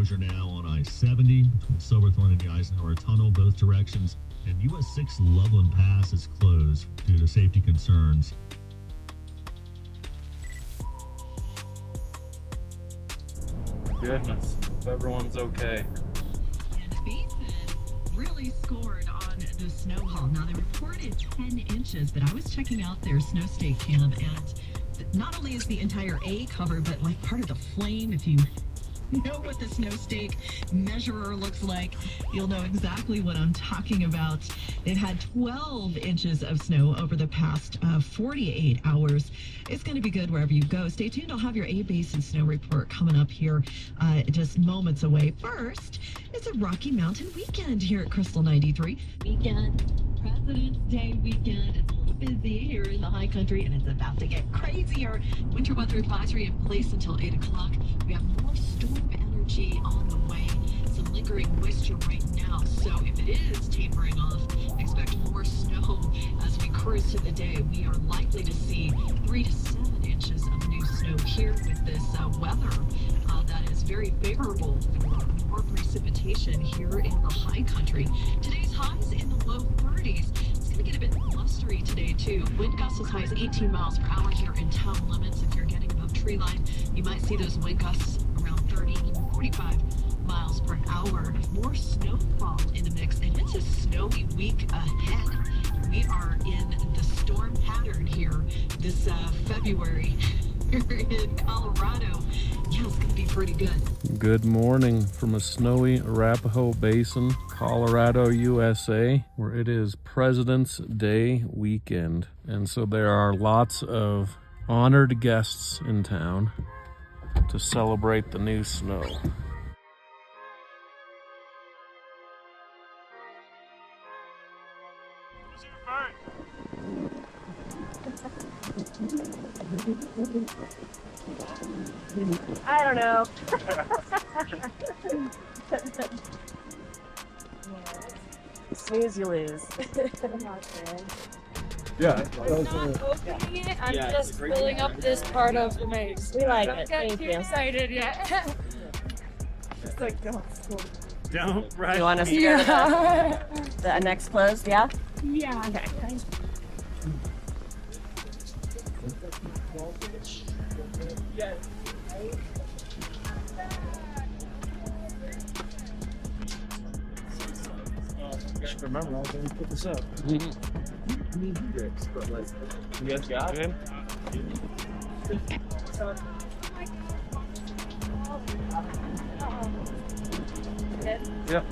closure now on I-70 between Silverthorne and the Eisenhower Tunnel, both directions. And US 6 Loveland Pass is closed due to safety concerns. Goodness, if everyone's okay. And Basin really scored on the snow haul. Now, they reported 10 inches, but I was checking out their snow state cam, and not only is the entire A covered, but like part of the flame, if you know what the snow stake measurer looks like, you'll know exactly what I'm talking about. They've had 12 inches of snow over the past 48 hours. It's going to be good wherever you go. Stay tuned. I'll have your A Basin snow report coming up here just moments away. First, it's a Rocky Mountain weekend here at Crystal 93. President's Day weekend. It's a little busy here in the high country, and it's about to get crazier. Winter weather advisory in place until 8 o'clock. We have more storm energy on the way. Some lingering moisture right now. So if it is tapering off, expect more snow as we cruise to the day. We are likely to see 3 to 7 inches of new snow here with this weather that is very favorable for more precipitation here in the high country. Today's highs in the low 30s. It's going to get a bit blustery today too. Wind gusts as high as 18 miles per hour here in town limits. If you're getting above tree line, you might see those wind gusts around 30, even 45 miles per hour. More snowfall in the mix, and it's a snowy week ahead. We are in the storm pattern here this February here in Colorado. Yeah, it's going to be pretty good. Good morning from a snowy Arapahoe Basin, Colorado, USA, where it is President's Day weekend. And so there are lots of honored guests in town to celebrate the new snow. I don't know. Snooze, you lose. Yeah. I'm not opening it. I'm just filling up this part of the maze. We like Don't it. get Thank too you. excited yet. It's like, don't rush. you want us to go to the next close? Yeah? Yeah. Okay. Remember, I was going to put this up. You guys got it? Yep.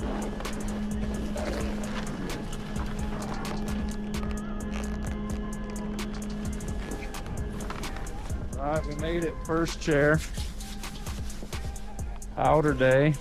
All right, we made it. First chair. Powder day.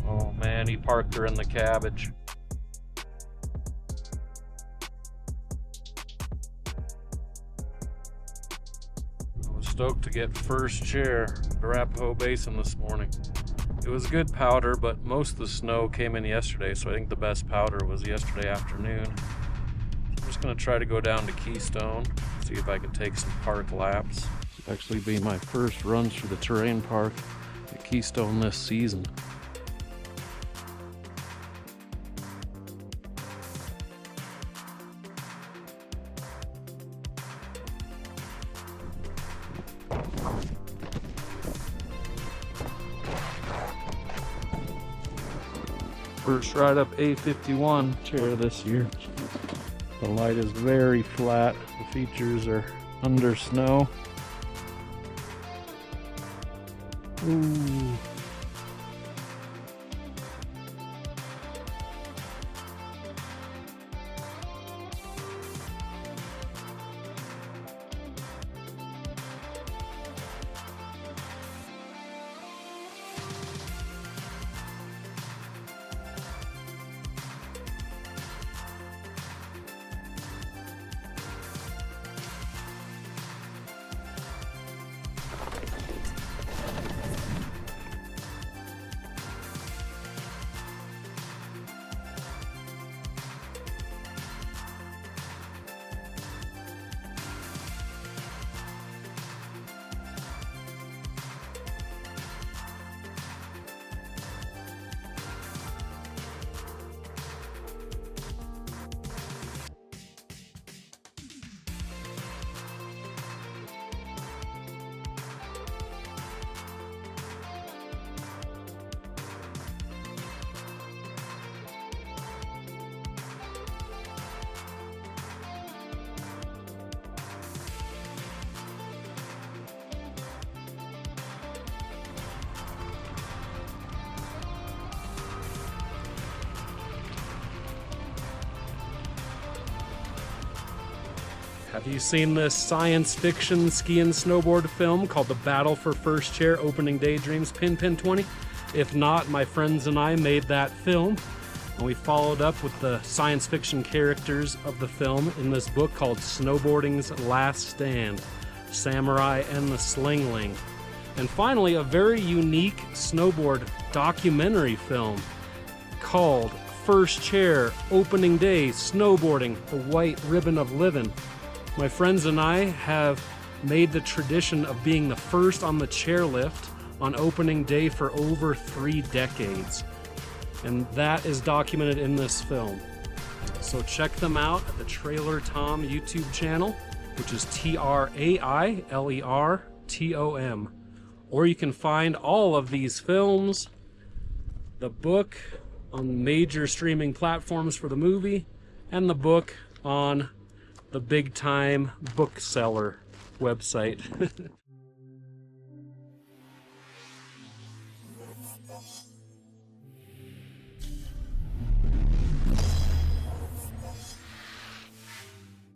Oh man, he parked her in the Cabbage. I was stoked to get first chair at Arapahoe Basin this morning. It was good powder, but most of the snow came in yesterday, so I think the best powder was yesterday afternoon. I'm just going to try to go down to Keystone, see if I can take some park laps. This will actually be my first run through the terrain park at Keystone this season. First ride up A51 chair this year. The light is very flat. The features are under snow. Ooh. Have you seen this science fiction ski and snowboard film called The Battle for First Chair Opening Daydreams Pin 20? If not, my friends and I made that film, and we followed up with the science fiction characters of the film in this book called Snowboarding's Last Stand, Samurai and the Slingling. And finally, a very unique snowboard documentary film called First Chair Opening Day Snowboarding, the White Ribbon of Livin'. My friends and I have made the tradition of being the first on the chairlift on opening day for over 3 decades. And that is documented in this film. So check them out at the Trailer Tom YouTube channel, which is TRAILERTOM. Or you can find all of these films, the book on major streaming platforms for the movie, and the book on the big time bookseller website.